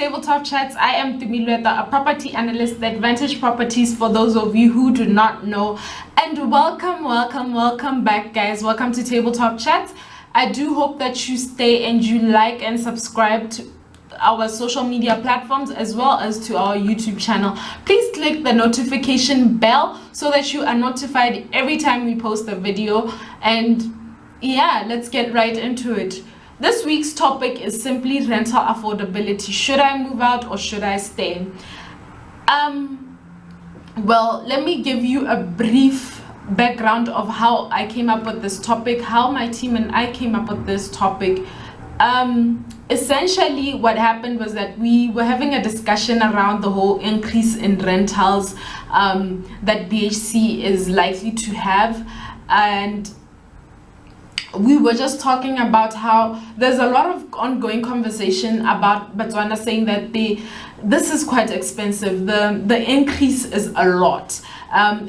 Tabletop Chats. I am Tumilweta, a property analyst at Vantage Properties, for those of you who do not know. And welcome back, guys. Welcome to Tabletop Chats. I do hope that you stay and you like and subscribe to our social media platforms as well as to our YouTube channel. Please click the notification bell so that you are notified every time we post a video. And yeah, let's get right into it. This week's topic is simply rental affordability. Should I move out or should I stay? Well, let me give you a brief background of how I came up with this topic, how my team and I came up with this topic. Essentially what happened was that we were having a discussion around the whole increase in rentals that BHC is likely to have, and we were just talking about how there's a lot of ongoing conversation about Botswana saying that this is quite expensive. The increase is a lot.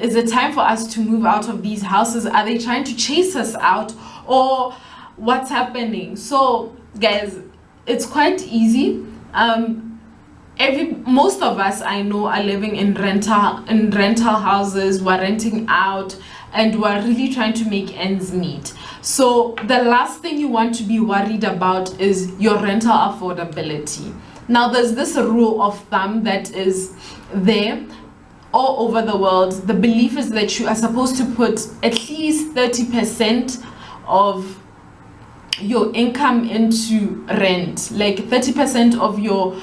Is it time for us to move out of these houses? Are they trying to chase us out, or what's happening? So guys, it's quite easy. Most of us I know are living in rental houses. We're renting out and we're really trying to make ends meet. So the last thing you want to be worried about is your rental affordability. Now there's this rule of thumb that is there all over the world. The belief is that you are supposed to put at least 30% of your income into rent. Like 30% of your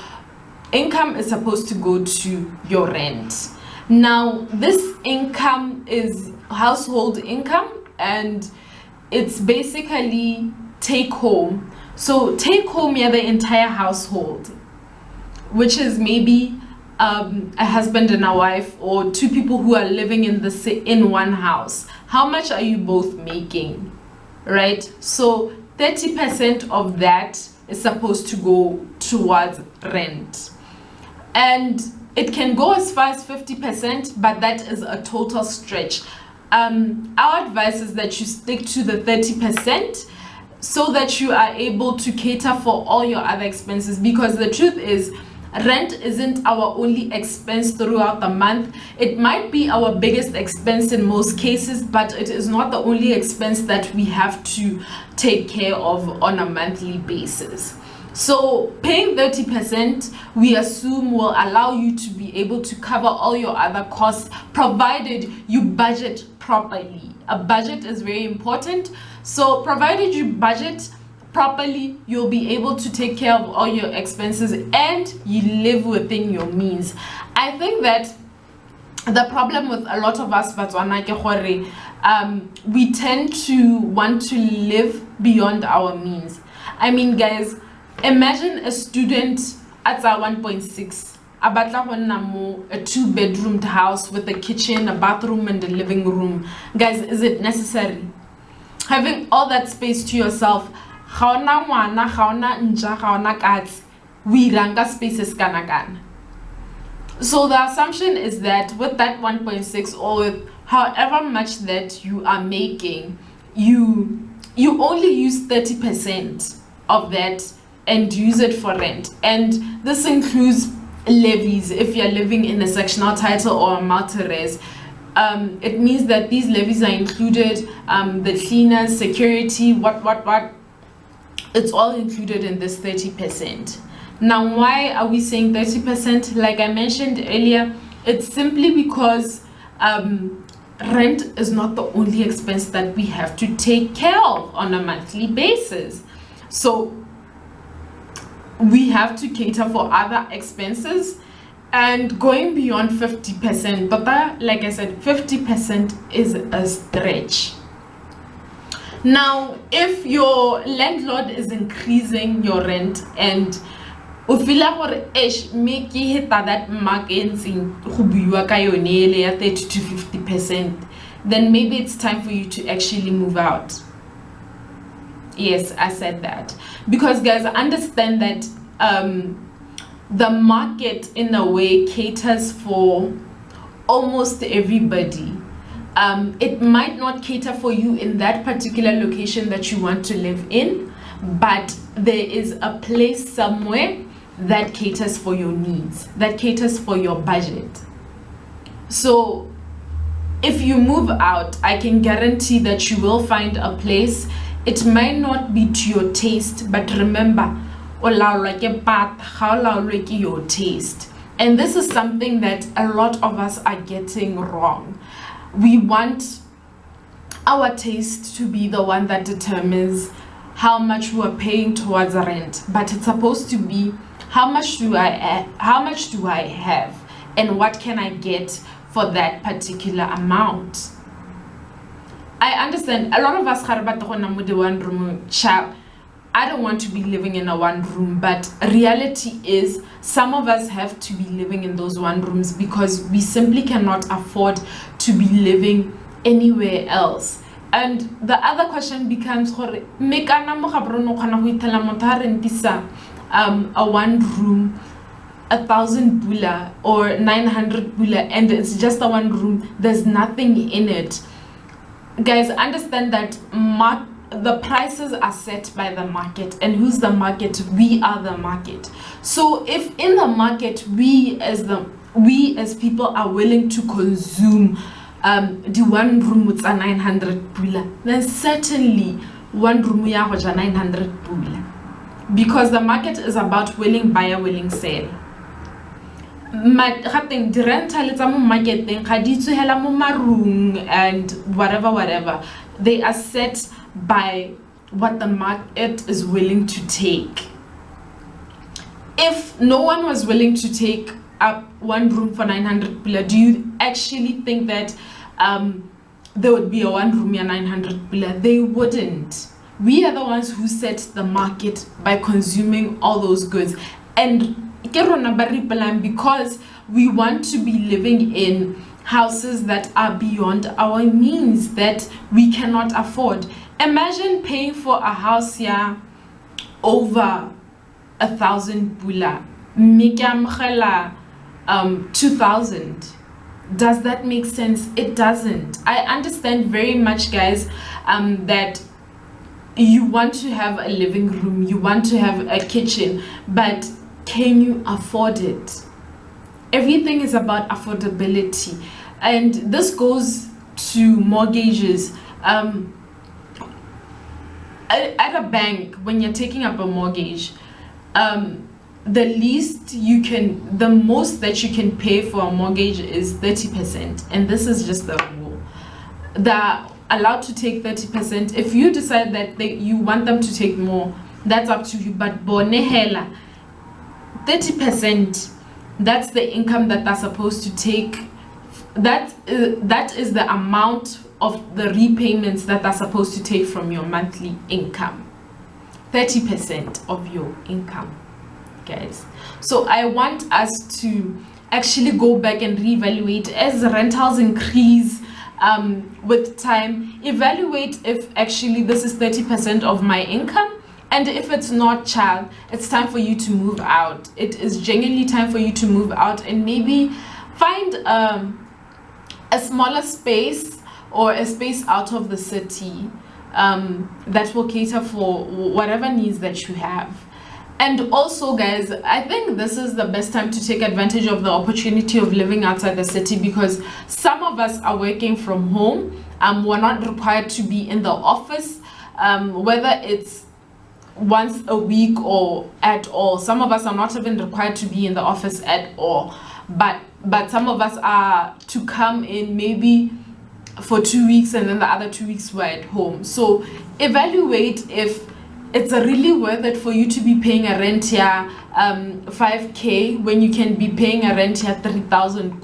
income is supposed to go to your rent. Now this income is household income, and it's basically take home. So take home, yeah, the entire household, which is maybe a husband and a wife, or two people who are living in one house. How much are you both making, right? So 30% of that is supposed to go towards rent, and it can go as far as 50%, but that is a total stretch. Our advice is that you stick to the 30% so that you are able to cater for all your other expenses, because the truth is rent isn't our only expense throughout the month. It might be our biggest expense in most cases, but it is not the only expense that we have to take care of on a monthly basis. So paying 30%, we assume, will allow you to be able to cover all your other costs, provided you budget properly. A budget is very important. So provided you budget properly, you'll be able to take care of all your expenses and you live within your means. I think that the problem with a lot of us Batswana ke gore, we tend to want to live beyond our means. I mean, guys, imagine a student at 1.6 a 2-bedroomed house with a kitchen, a bathroom and a living room. Guys, is it necessary? Having all that space to yourself, we ranga spaces kana. So the assumption is that with that 1.6, or with however much that you are making, you only use 30% of that and use it for rent. And this includes levies. If you're living in a sectional title or a multi-res, it means that these levies are included, the cleaners, security, what. It's all included in this 30%. Now, why are we saying 30%? Like I mentioned earlier, it's simply because rent is not the only expense that we have to take care of on a monthly basis. So we have to cater for other expenses, and going beyond 50%, but like I said, 50% is a stretch. Now, if your landlord is increasing your rent and o feel gore make hit that mark in go buiwa ka yone ya 30 to 50%, then maybe it's time for you to actually move out. Yes, I said that, because guys, understand that the market in a way caters for almost everybody. It might not cater for you in that particular location that you want to live in, but there is a place somewhere that caters for your needs, that caters for your budget. So if you move out, I can guarantee that you will find a place. It might not be to your taste, but remember, your taste. And this is something that a lot of us are getting wrong. We want our taste to be the one that determines how much we're paying towards rent, but it's supposed to be how much do I have, and what can I get for that particular amount. I understand a lot of us one room child. I don't want to be living in a one room, but reality is some of us have to be living in those one rooms because we simply cannot afford to be living anywhere else. And the other question becomes a one room 1,000 bula or 900 bula, and it's just a one room, there's nothing in it. Guys, understand that the prices are set by the market. And who's the market? We are the market. So if in the market we as people are willing to consume the one room with a 900 bula, then certainly one room ya 900 bula, because the market is about willing buyer, willing sale. The rental is a market thing, and whatever they are set by what the market is willing to take. If no one was willing to take up one room for 900 bula, do you actually think that there would be a one room ya 900 bula? They wouldn't. We are the ones who set the market by consuming all those goods, and because we want to be living in houses that are beyond our means, that we cannot afford. Imagine paying for a house here over 1,000 bula, 2,000. Does that make sense? It doesn't. I understand very much, guys, that you want to have a living room, you want to have a kitchen, but can you afford it? Everything is about affordability, and this goes to mortgages. At a bank, when you're taking up a mortgage, the most that you can pay for a mortgage is 30%, and this is just the rule. They're allowed to take 30%. If you decide that you want them to take more, that's up to you, but bonehela 30%, that's the income that they're supposed to take. That is the amount of the repayments that they're supposed to take from your monthly income. 30% of your income, guys. So I want us to actually go back and reevaluate as rentals increase with time. Evaluate if actually this is 30% of my income. And if it's not, child, it's time for you to move out. It is genuinely time for you to move out and maybe find a smaller space or a space out of the city that will cater for whatever needs that you have. And also, guys, I think this is the best time to take advantage of the opportunity of living outside the city, because some of us are working from home. We're not required to be in the office, whether it's once a week or at all. Some of us are not even required to be in the office at all, but some of us are to come in maybe for 2 weeks, and then the other 2 weeks we're at home. So evaluate if it's really worth it for you to be paying a rent here 5k when you can be paying a rent here 3,000.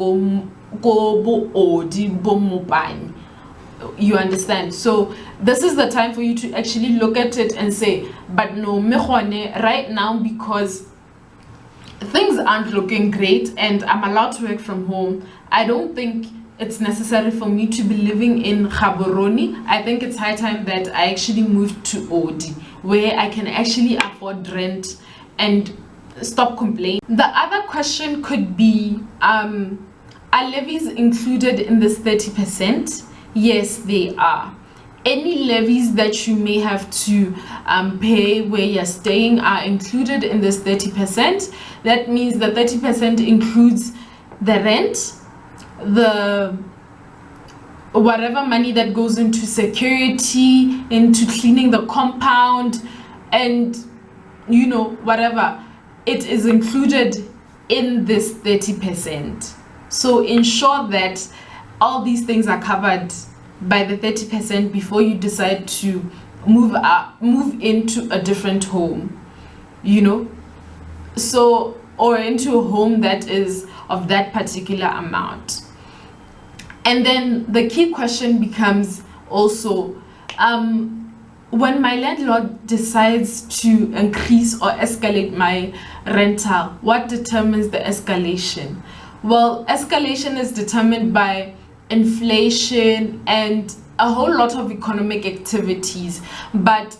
You understand? So this is the time for you to actually look at it and say, but no, right now, because things aren't looking great and I'm allowed to work from home, I don't think it's necessary for me to be living in Gaborone. I think it's high time that I actually move to Odi, where I can actually afford rent and stop complaining. The other question could be, are levies included in this 30%? Yes, they are. Any levies that you may have to pay where you're staying are included in this 30%. That means the 30% includes the rent, the whatever money that goes into security, into cleaning the compound, and you know, whatever, it is included in this 30%. So ensure that all these things are covered by the 30% before you decide to move into a different home, you know, so, or into a home that is of that particular amount. And then the key question becomes also, when my landlord decides to increase or escalate my rental, what determines the escalation? Well, escalation is determined by inflation and a whole lot of economic activities, but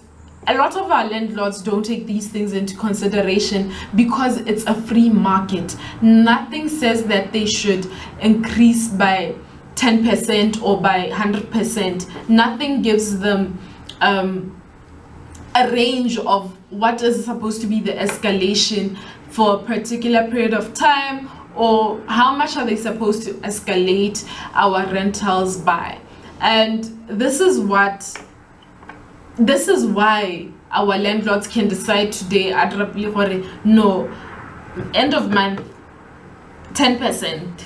a lot of our landlords don't take these things into consideration because it's a free market. Nothing says that they should increase by 10% or by 100%. Nothing gives them a range of what is supposed to be the escalation for a particular period of time, or how much are they supposed to escalate our rentals by. And this is why our landlords can decide today, no, end of month 10%,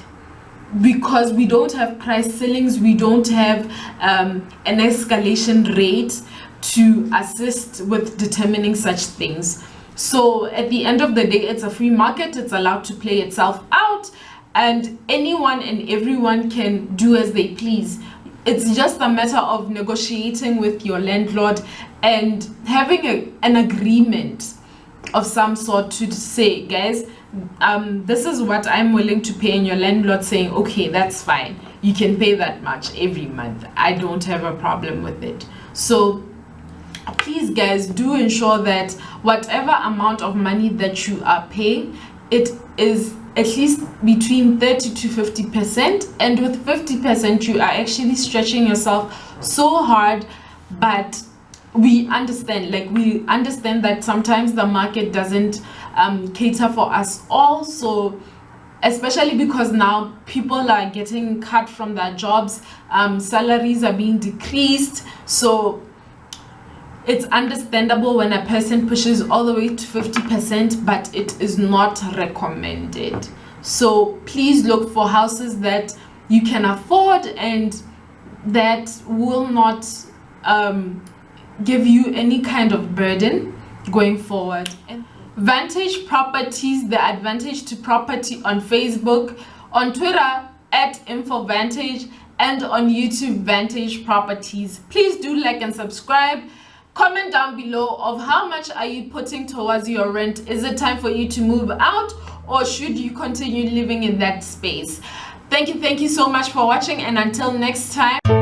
because we don't have price ceilings, we don't have an escalation rate to assist with determining such things. So at the end of the day, it's a free market, it's allowed to play itself out, and anyone and everyone can do as they please. It's just a matter of negotiating with your landlord and having an agreement of some sort to say, guys, this is what I'm willing to pay, and your landlord saying, okay, that's fine, you can pay that much every month, I don't have a problem with it. So please guys, do ensure that whatever amount of money that you are paying, it is at least between 30 to 50%, and with 50% you are actually stretching yourself so hard. But we understand that sometimes the market doesn't cater for us also, especially because now people are getting cut from their jobs, salaries are being decreased, so it's understandable when a person pushes all the way to 50%, but it is not recommended. So please look for houses that you can afford and that will not give you any kind of burden going forward. Vantage Properties, the Advantage to Property on Facebook, on Twitter @InfoVantage, and on YouTube Vantage Properties. Please do like and subscribe. Comment down below of how much are you putting towards your rent. Is it time for you to move out, or should you continue living in that space? Thank you so much for watching, and until next time.